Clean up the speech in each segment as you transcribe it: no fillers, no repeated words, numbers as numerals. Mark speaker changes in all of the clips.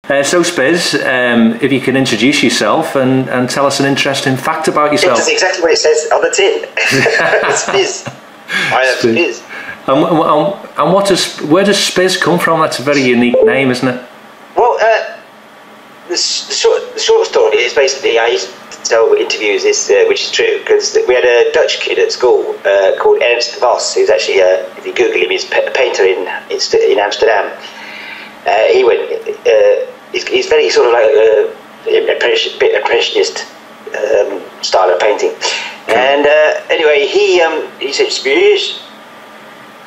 Speaker 1: So Spizz, if you can introduce yourself and tell us an interesting fact about yourself.
Speaker 2: It's exactly what it says on the tin. Spizz. I am Spizz.
Speaker 1: And where does Spizz come from? That's a very unique name, isn't it?
Speaker 2: Well, the short story is basically I used to tell interviews this, which is true, because we had a Dutch kid at school called Ernst Vos, who's actually, if you Google him, he's a painter in Amsterdam. He's very sort of like a bit impressionist style of painting. Cool. And anyway, he said Spizz,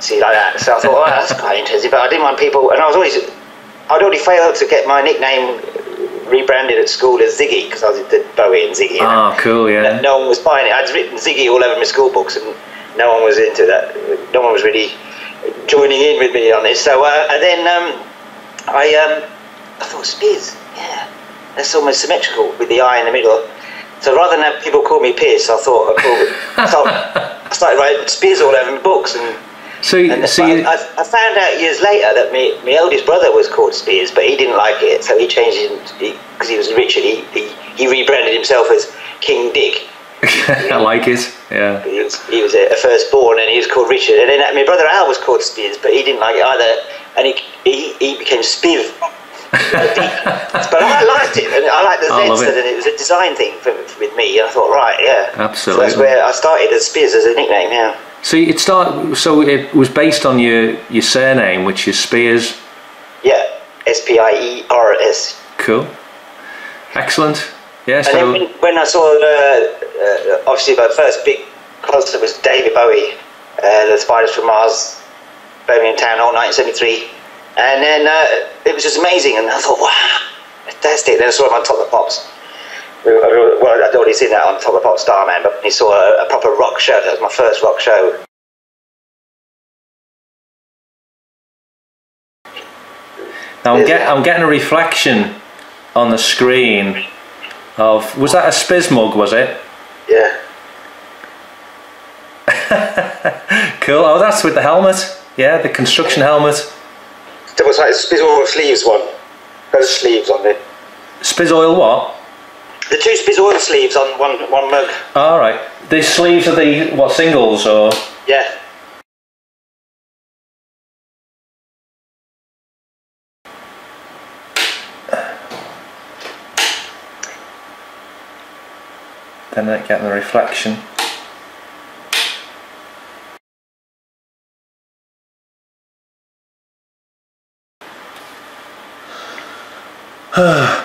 Speaker 2: see, like that. So I thought, oh, that's quite interesting. But I didn't want people, and I'd already failed to get my nickname rebranded at school as Ziggy, because I did Bowie and Ziggy.
Speaker 1: Oh, cool, yeah.
Speaker 2: No one was buying it. I'd written Ziggy all over my school books, and no one was into that. No one was really joining in with me on this. So, and then I thought, Spizz, yeah, that's almost symmetrical with the I in the middle. So rather than have people call me Pierce, I thought I started writing Spizz all over my books, and I found out years later that my eldest brother was called Spizz, but he didn't like it, so he changed it because he was Richard. He rebranded himself as King Dick.
Speaker 1: I like it. Yeah.
Speaker 2: He was a firstborn, and he was called Richard. And then my brother Al was called Spizz, but he didn't like it either, and he became Spiv. But I liked it, and I liked the Z, and it was a design thing with me. And I thought, right, yeah,
Speaker 1: absolutely.
Speaker 2: So that's where I started as Spizz as a nickname. Yeah.
Speaker 1: So it was based on your surname, which is Spears.
Speaker 2: Yeah, Spiers.
Speaker 1: Cool, excellent. Yeah.
Speaker 2: And then when I saw obviously my first big concert was David Bowie, the Spiders from Mars, Birmingham Town Hall, 1973, and then it was just amazing, and I thought, wow, fantastic. Then I saw him on Top of the Pops. Well, I'd already seen that on Top of the Pops Starman, but he saw a proper rock show. That was my first rock show.
Speaker 1: Now I'm getting a reflection on the screen of, was that a Spizz mug, was it?
Speaker 2: Yeah.
Speaker 1: Cool. Oh, that's with the helmet. Yeah, the construction helmet.
Speaker 2: There was like a Spizz Oil sleeves one. Those sleeves on it.
Speaker 1: Spizz Oil what?
Speaker 2: The two Spizz Oil sleeves on one mug.
Speaker 1: All right. The sleeves are the what, singles or?
Speaker 2: Yeah.
Speaker 1: Then getting the reflection.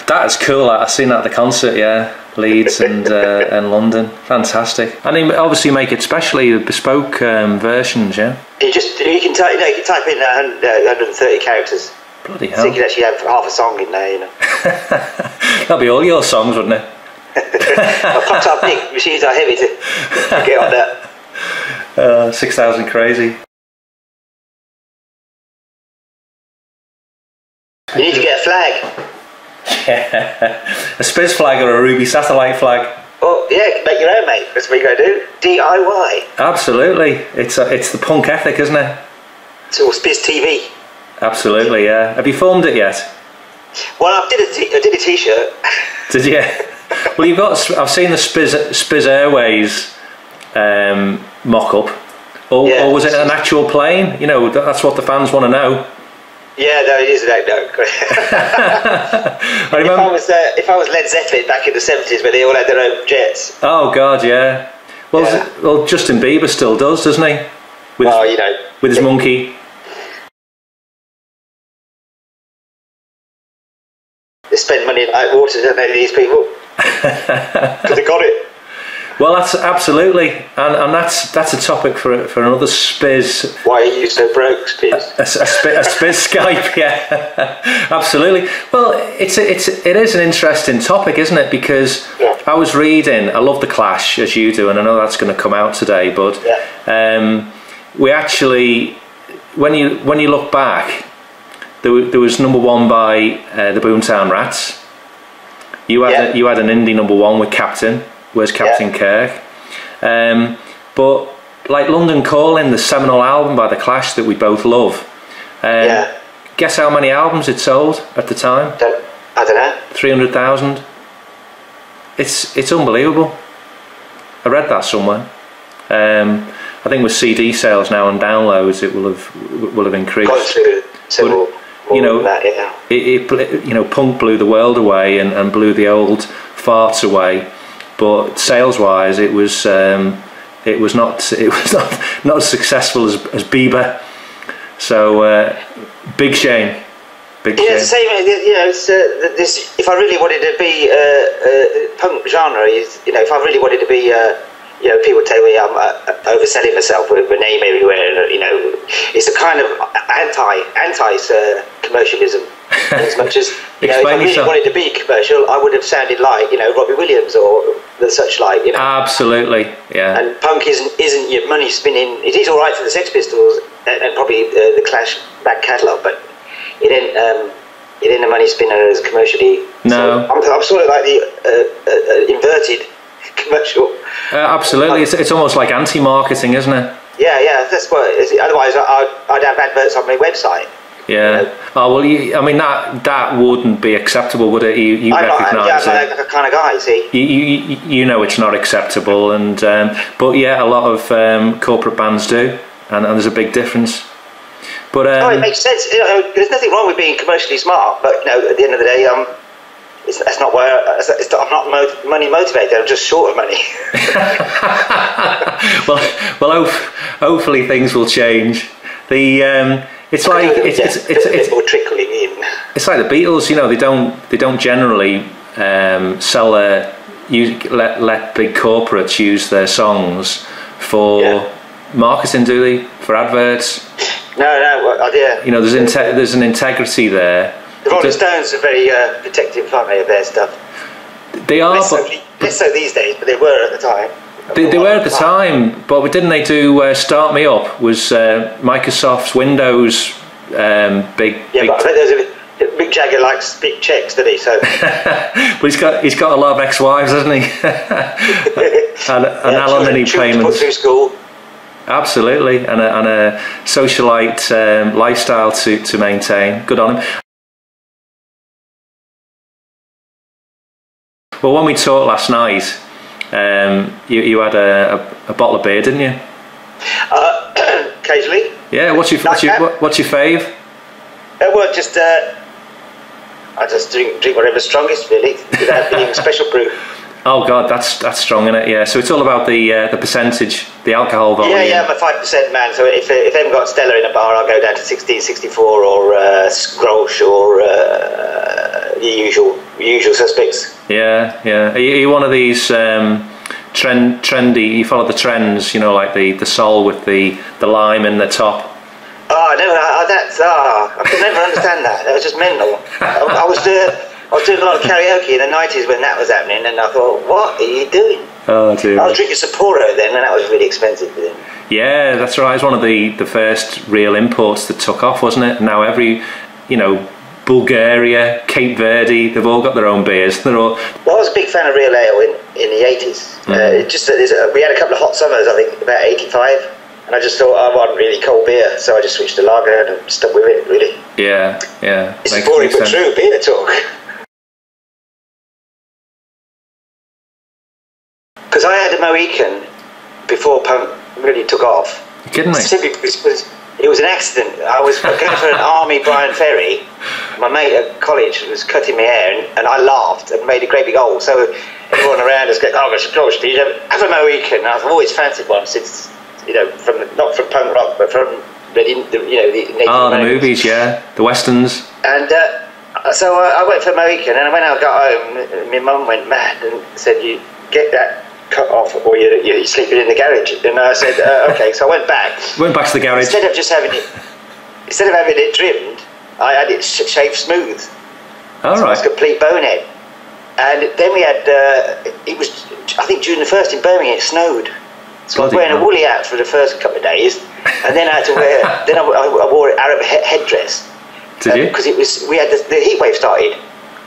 Speaker 1: That is cool. I've seen that at the concert, yeah, Leeds and London. Fantastic. And you obviously make it specially bespoke versions, yeah. You can type
Speaker 2: in 130 characters.
Speaker 1: Bloody hell!
Speaker 2: So you can actually have half a song in there, you know.
Speaker 1: That'll be all your songs, wouldn't it?
Speaker 2: Well, clocks are big, machines are heavy to get on that.
Speaker 1: 6,000 crazy.
Speaker 2: You need to get a flag.
Speaker 1: Yeah. A Spizz flag or a Ruby satellite flag.
Speaker 2: Oh yeah, make your own, mate. That's what you got to do. DIY.
Speaker 1: Absolutely. It's the punk ethic, isn't it?
Speaker 2: It's all Spizz TV.
Speaker 1: Absolutely, yeah. Have you filmed it yet?
Speaker 2: Well, I did a t-shirt.
Speaker 1: Did you? Well, you've got. I've seen the Spizz Airways mock-up. Or was it an actual plane? You know, that's what the fans want to know.
Speaker 2: Yeah, no, it is an anecdote.
Speaker 1: I remember
Speaker 2: if I was Led Zeppelin back in the 70s when they all had their own jets.
Speaker 1: Oh God, yeah. Well, well, Justin Bieber still does, doesn't he? With his monkey.
Speaker 2: They spend money like water, don't they, these people? Because they got it.
Speaker 1: Well, that's absolutely, and that's a topic for another Spizz.
Speaker 2: Why are you so broke, Spizz?
Speaker 1: A Spizz Skype, yeah, absolutely. Well, it is an interesting topic, isn't it? Because I was reading, I love The Clash as you do, and I know that's going to come out today. But we actually, when you look back, there was #1 by the Boomtown Rats. You had an indie #1 with Captain. Where's Captain Kirk? But like London Calling, the seminal album by The Clash that we both love. Guess how many albums it sold at the time?
Speaker 2: I don't know.
Speaker 1: 300,000. It's unbelievable. I read that somewhere. I think with CD sales now and downloads, it will have increased.
Speaker 2: Gone through several.
Speaker 1: You know,
Speaker 2: that, yeah.
Speaker 1: it punk blew the world away and blew the old farts away, but sales-wise, it was not as successful as Bieber. So big shame. Big shame.
Speaker 2: Same. You know, this. If I really wanted to be punk genre, is, you know, if I really wanted to be. You know, people tell me I'm overselling myself with my name everywhere. You know, it's a kind of anti commercialism. As much as, you know, if I really wanted to be commercial, I would have sounded like, you know, Robbie Williams or the such like. You know, absolutely, yeah. And punk isn't your money spinning. It is all right for the Sex Pistols and probably the Clash back catalogue, but it ain't a money spinner as commercially. No, so I'm sort of like the inverted commercial.
Speaker 1: Absolutely, it's almost like anti-marketing, isn't it? Yeah, that's what it is. Otherwise, I'd have adverts on my website. Yeah. You know? Oh well, I mean that wouldn't be acceptable, would it? You recognise it. I'm like a kind of guy, see. You know it's not acceptable, and but yeah, a lot of corporate bands do, and there's a big difference. But it makes sense. You know, there's nothing wrong with being commercially smart, but you know, at the end of the day, that's not where I'm not money motivated. I'm just short of money. well, hopefully things will change. It's like it's more trickling in. It's like the Beatles. You know, they don't generally let big corporates use their songs for marketing, do they? For adverts? No. You know, there's an integrity there. The Rolling Stones are very protective, aren't they, of their stuff? They are, less so these days, but they were at the time. They were at the time, but didn't they do Start Me Up? Was Microsoft's Windows big? Yeah, but I think Mick Jagger likes big checks, doesn't he? So, but he's got a lot of ex-wives, hasn't he? and alimony payments. Put through school. Absolutely, and a socialite lifestyle to maintain. Good on him. Well, when we talked last night, you had a bottle of beer, didn't you? Occasionally. Yeah. What's your fave? Well, just I just drink whatever's strongest, really, without being special brew. Oh God, that's strong, isn't it? Yeah. So it's all about the percentage, the alcohol volume. Yeah, I'm a 5% man. So if they haven't got Stella in a bar, I'll go down to 16, 64, or Grolsch, or the usual suspects. Yeah. Are you one of these trendy? You follow the trends, you know, like the Sol with the lime in the top. Oh, no, I could never understand that. That was just mental. I was doing a lot of karaoke in the 90s when that was happening, and I thought, what are you doing? Oh, dear. I was drinking Sapporo then, and that was really expensive then. Yeah, that's right. It was one of the first real imports that took off, wasn't it? Now Bulgaria, Cape Verde, they've all got their own beers. Well, I was a big fan of real ale in the 80s. We had a couple of hot summers, I think, about 85. And I just thought I want really cold beer, so I just switched to lager and stuck with it, really. Yeah. It's boring but true, beer talk. Because I had a Mohican before punk really took off. You kidding me? Simply because it was an accident. I was going for an Army Brian Ferry. My mate at college was cutting my hair, and I laughed and made a great big hole. So everyone around us going, "Oh, do you have a Mohican?" And I've always fancied one since, you know, not from punk rock, but from the Native Americans. The movies, yeah, the westerns. And so I went for Mohican, and when I got home, my mum went mad and said, "You get that cut off, or you're sleeping in the garage." And I said, "Okay." So I went back. Went back to the garage. Instead of having it trimmed, I had it shaved smooth. All right. It was a complete bonehead. And then we had it was, I think, June the 1st in Birmingham. It snowed. So I was wearing a woolly hat for the first couple of days, and then I had to wear. I wore an Arab headdress. Did you? Because we had the heat wave started,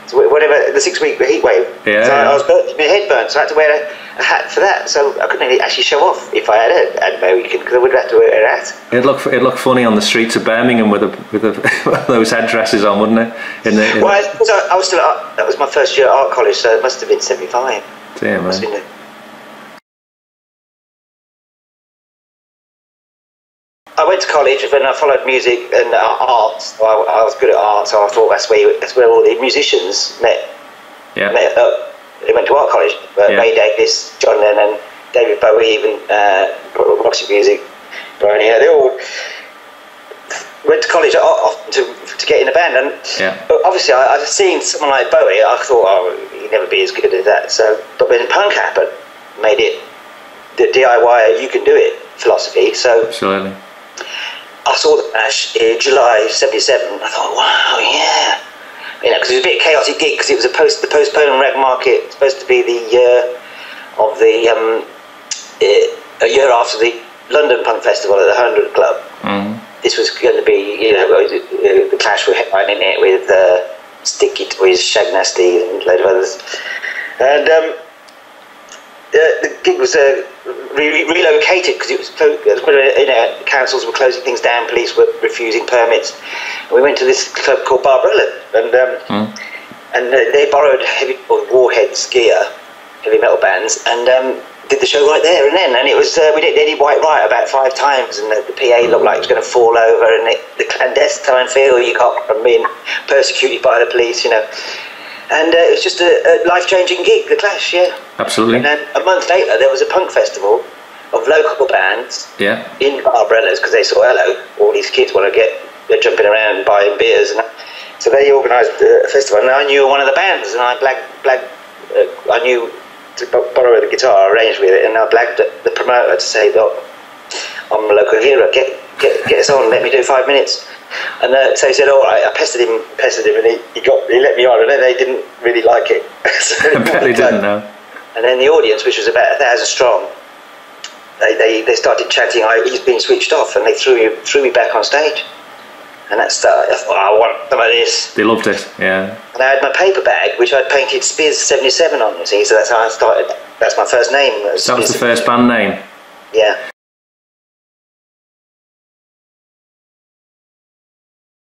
Speaker 2: So whatever, the 6 week heat wave.
Speaker 1: Yeah.
Speaker 2: So I was burnt, my head burnt, so I had to wear a hat for that. So I couldn't really actually show off if I had a Mohican, because I would have to wear a hat.
Speaker 1: It'd look funny on the streets of Birmingham with those headdresses on, wouldn't it?
Speaker 2: Well, I was still that was my first year at art college, so it must have been 75.
Speaker 1: Damn, man.
Speaker 2: I went to college and I followed music and art. So I was good at art, so I thought that's where all the musicians met.
Speaker 1: Yeah.
Speaker 2: They went to art college. Ray Davies, John Lennon, David Bowie, even Roxy Music, Brian Eno, they all went to college often to get in a band. And but obviously, I've seen someone like Bowie. I thought, oh, he'd never be as good as that. So, but when punk happened, made it the DIY, you can do it philosophy. So
Speaker 1: absolutely.
Speaker 2: I saw the Clash in July '77. I thought, wow, yeah, because it was a bit chaotic gig, because it was the postponed rag market, supposed to be the year of the a year after the London Punk Festival at the 100 Club. Mm. This was going to be, the Clash were headlining it with Sticky Toys, Shag Nasty, and a load of others, and the gig was relocated because it was councils were closing things down, police were refusing permits. And we went to this club called Barbarella, and they borrowed heavy Warheads gear, heavy metal bands, and did the show right there and then. And it was we did Eddie White Riot about 5 times, and the PA looked like it was going to fall over, and the clandestine feel you got from being persecuted by the police, And it was just a life-changing gig, the Clash, yeah.
Speaker 1: Absolutely.
Speaker 2: And then a month later, there was a punk festival of local bands in Barbarellas, because they saw, hello, all these kids want to they're jumping around buying beers. And so they organised a festival, and I knew one of the bands, and I I knew to borrow the guitar, arranged with it, and I blagged the promoter to say, look, I'm a local hero, get us on, let me do 5 minutes. And so he said, all right. I pestered him, and he let me on, and then they didn't really like it. So
Speaker 1: I bet they didn't know.
Speaker 2: And then the audience, which was about 1,000 strong, they started chanting, he's been switched off, and they threw me back on stage. And that started, I thought, I want some of this.
Speaker 1: They loved it, yeah.
Speaker 2: And I had my paper bag, which I'd painted Spizz 77 on, you see, so that's how I started. That's my first name.
Speaker 1: That was the first band name?
Speaker 2: Yeah.